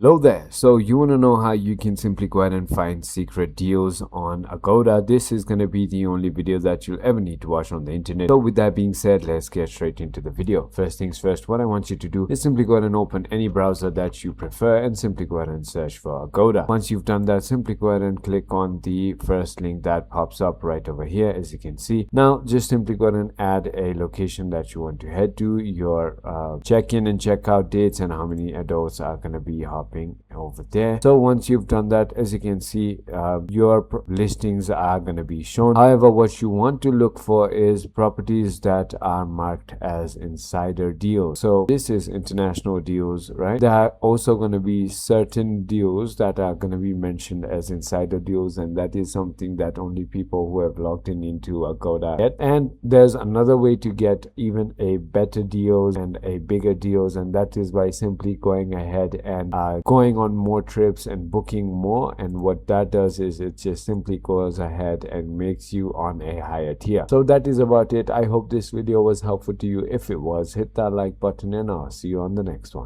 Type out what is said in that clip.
Hello there. So you want to know how you can simply go ahead and find secret deals on Agoda. This is going to be the only video that you'll ever need to watch on the internet. So with that being said, let's get straight into the video. First things first, what I want you to do is simply go ahead and open any browser that you prefer and simply go ahead and search for Agoda. Once you've done that, simply go ahead and click on the first link that pops up right over here, as you can see. Now just simply go ahead and add a location that you want to head to, your check-in and check-out dates, and how many adults are going to be hopping over there. So once you've done that, as you can see, your listings are going to be shown. However, what you want to look for is properties that are marked as insider deals. So this is international deals, right? There are also going to be certain deals that are going to be mentioned as insider deals, and that is something that only people who have logged into Agoda get. And there's another way to get even a better deals and a bigger deals, and that is by simply going ahead and going on more trips and booking more. And what that does is it just simply goes ahead and makes you on a higher tier. So that is about it. I hope this video was helpful to you. If it was, hit that like button and I'll see you on the next one.